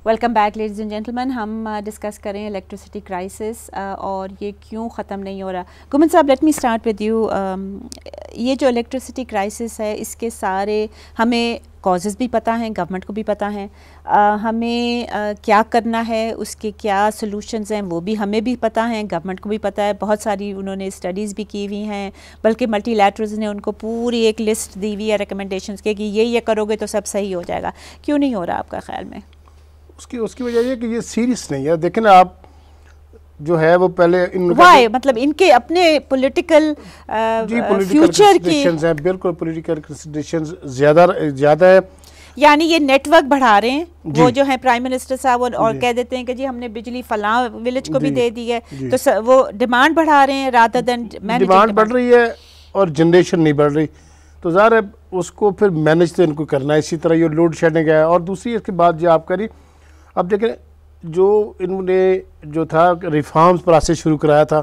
Welcome back ladies and gentleman. हम discuss करें electricity crisis और ये क्यों ख़त्म नहीं हो रहा। गुमन साहब, let me start with you. ये जो इलेक्ट्रिसिटी क्राइसिस है, इसके सारे हमें कॉजेज़ भी पता हैं, गवर्नमेंट को भी पता हैं, हमें क्या करना है, उसके क्या सॉल्यूशंस हैं वो भी हमें भी पता हैं, गवर्नमेंट को भी पता है। बहुत सारी उन्होंने स्टडीज़ भी की हुई हैं, बल्कि मल्टीलैटरल्स ने उनको पूरी एक लिस्ट दी हुई है रिकमेंडेशंस के कि ये करोगे तो सब सही हो जाएगा। क्यों नहीं हो रहा आपका ख्याल में? उसकी वजह ये कि ये सीरियस नहीं है। देखें ना, आप जो है वो पहले वाई मतलब इनके अपने पॉलिटिकल फ्यूचर की है, बिल्कुल पॉलिटिकल कंसिडरेशंस ज़्यादा है। यानी ये नेटवर्क बढ़ा रहे हैं वो जो है प्राइम मिनिस्टर साहब, और कह देते हैं कि जी हमने बिजली फलां विलेज को भी दे दी है, तो वो डिमांड बढ़ा रहे हैं रादर देन डिमांड बढ़ रही है और जनरेशन नहीं बढ़ रही, तो ज़ाहिर है उसको फिर मैनेज तो इनको करना है। इसी तरह ये लोड शेडिंग है। और दूसरी इसके बाद जो आप करी, अब देखें जो इन्होंने जो था रिफॉर्म्स प्रोसेस शुरू कराया था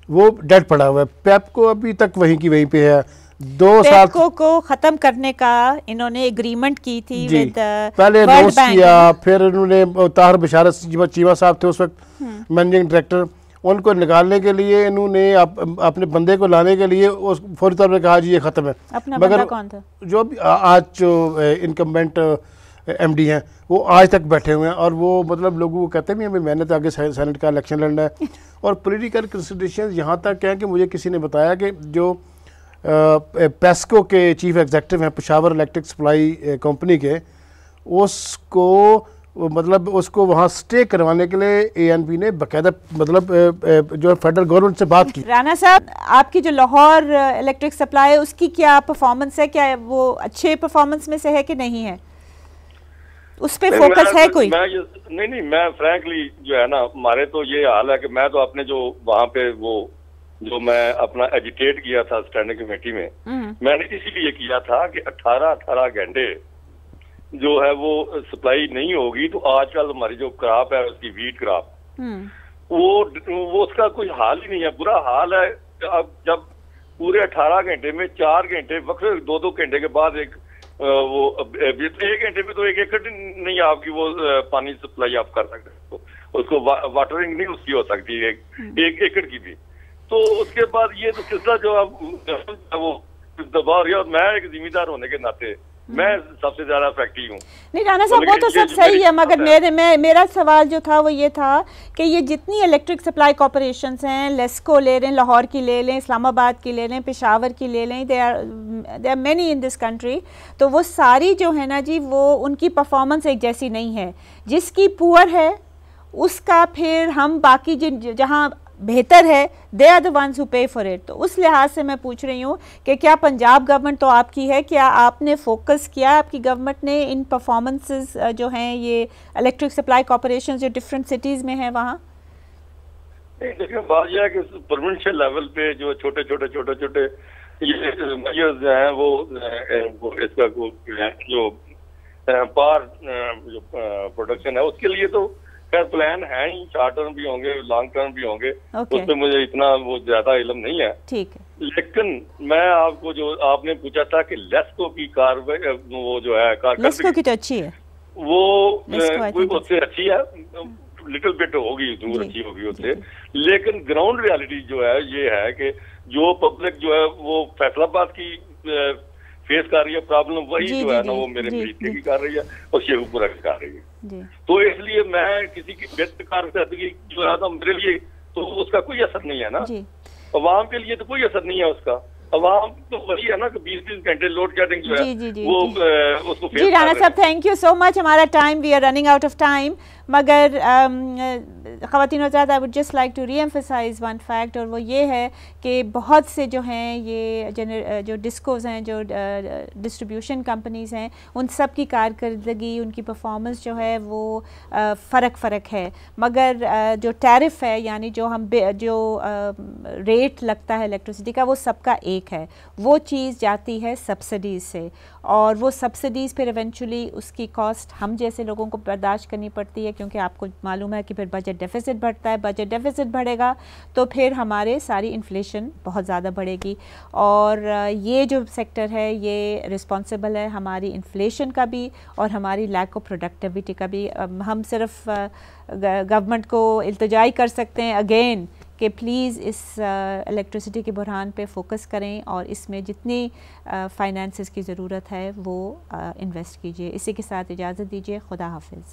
वो डेड पड़ा हुआ है। पेप्को अभी तक वहीं की वहीं पे है। 2 साल को ख़त्म करने का इन्होंने एग्रीमेंट की थी विद पहले अनाउंस किया, फिर इन्होंने ताहिर बशारत चीमा साहब थे उस वक्त मैनेजिंग डायरेक्टर, उनको निकालने के लिए इन्होंने अपने बंदे को लाने के लिए उस फौरी तौर पर कहा जी ये ख़त्म है। मगर कौन था? जो आज जो इनकम्बेंट एमडी हैं वो आज तक बैठे हुए हैं, और वो मतलब लोगों को कहते हैं हमें मेहनत आगे सेनेट का इलेक्शन लड़ना है। और पॉलिटिकल कंसिडरेशन यहाँ तक हैं कि मुझे किसी ने बताया कि जो पेस्को के चीफ एग्जीक्यूटिव हैं पेशावर इलेक्ट्रिक सप्लाई कंपनी के, उसको मतलब उसको वहाँ स्टे करवाने के लिए ANP ने बाकायदा मतलब जो फेडरल गवर्नमेंट से बात की। राना साहब, आपकी जो लाहौर इलेक्ट्रिक सप्लाई है उसकी क्या परफॉर्मेंस है? क्या वो अच्छे परफॉर्मेंस में से है कि नहीं है? उस पे फोकस है कोई? नहीं, मैं फ्रैंकली जो है ना, हमारे तो ये हाल है कि मैं तो अपने जो वहाँ पे वो जो मैं अपना एजुकेट किया था स्टैंडिंग कमेटी में, मैंने इसीलिए किया था कि 18 घंटे जो है वो सप्लाई नहीं होगी तो आजकल हमारी जो क्रॉप है उसकी वीट क्रॉप वो उसका कोई हाल ही नहीं है, बुरा हाल है। अब जब पूरे 18 घंटे में 4 घंटे वक्र 2-2 घंटे के बाद एक वो 1 घंटे में तो 1 एकड़ नहीं आपकी वो पानी सप्लाई आप कर सकते हो, उसको वाटरिंग नहीं उसकी हो सकती 1 एकड़ की भी। तो उसके बाद ये तो सिलसिला जो अब वो दबाव रही है, और मैं एक जिम्मेदार होने के नाते मैं सबसे ज्यादा फैक्ट्री हूँ। नहीं राना साहब, वो तो सब सही है, मगर मेरा सवाल जो था वो ये था कि ये जितनी इलेक्ट्रिक सप्लाई कॉर्पोरेशंस हैं, लेस्को ले लें, लाहौर की ले लें, इस्लामाबाद की ले लें, पेशावर की ले लें, there are many in this country, तो वो सारी जो है ना जी वो उनकी परफॉर्मेंस एक जैसी नहीं है। जिसकी पुअर है उसका फिर हम बाकी जहाँ बेहतर है there are the ones who pay for it. तो उस लिहाज से मैं पूछ रही हूँ कि क्या पंजाब गवर्नमेंट तो आपकी है, क्या आपने फोकस किया आपकी गवर्नमेंट ने इन परफॉर्मेंसेस जो हैं ये इलेक्ट्रिक सप्लाई कॉर्पोरेशन जो डिफरेंट सिटीज़ में है वहाँ? देखिए बात यह है कि प्रोविंशियल लेवल पे जो छोटे ये मेजर्स हैं वो इसका जो पावर जो प्रोडक्शन है उसके लिए तो खैर प्लान है ही, शॉर्ट टर्म भी होंगे लॉन्ग टर्म भी होंगे, उसमें मुझे इतना वो ज्यादा इल्म नहीं है। ठीक है, लेकिन मैं आपको जो आपने पूछा था कि लेस्को की कार्रवाई वो जो है लेस्को की तो अच्छी है, वो उससे अच्छी है, लिटिल बिट होगी दूर अच्छी होगी उससे, लेकिन ग्राउंड रियलिटी जो है ये है कि जो पब्लिक जो है वो फैसलाबाद की फेस कर रही है प्रॉब्लम, वही जो है ना वो मेरे मरीज की कर रही है और शेखपुरा की कर रही है। तो इसलिए मैं किसी की बेहतर कारकर्दगी जो है ना मेरे लिए तो उसका कोई असर नहीं है ना, अवाम के लिए तो कोई असर नहीं है उसका। अवाम तो वही है ना कि 20-20 घंटे लोड शेडिंग जो है वो उसको फेस। जी राना साहब, थैंक यू सो मच। हमारा time, we are running out of time, मगर ख़वातीन हज़रात, I would just like to reemphasize one fact, और वो ये है कि बहुत से जो हैं ये जो डिस्कोज़ हैं, जो डिस्ट्रीब्यूशन कंपनीज़ हैं, उन सब की कारकर्दगी, उनकी परफॉर्मेंस जो है वो फ़र्क है, मगर जो टैरिफ है यानी जो रेट लगता है इलेक्ट्रिसिटी का वो सबका एक एक है, वो चीज़ जाती है सब्सिडीज़ से, और वो सब्सिडीज़ फिर इवेंचुअली उसकी कॉस्ट हम जैसे लोगों को बर्दाश्त करनी पड़ती है, क्योंकि आपको मालूम है कि फिर बजट डेफिसिट बढ़ता है, बजट डेफिसिट बढ़ेगा तो फिर हमारे सारी इन्फ्लेशन बहुत ज़्यादा बढ़ेगी। और ये जो सेक्टर है ये रिस्पॉन्सिबल है हमारी इन्फ्लेशन का भी और हमारी लैक ऑफ प्रोडक्टिविटी का भी। हम सिर्फ गवर्नमेंट को इल्तिजाई कर सकते हैं अगेन कि प्लीज़ इस इलेक्ट्रिसिटी के बुरहान पे फोकस करें और इसमें जितनी फाइनेंसेस की ज़रूरत है वो इन्वेस्ट कीजिए। इसी के साथ इजाज़त दीजिए, खुदा हाफिज़।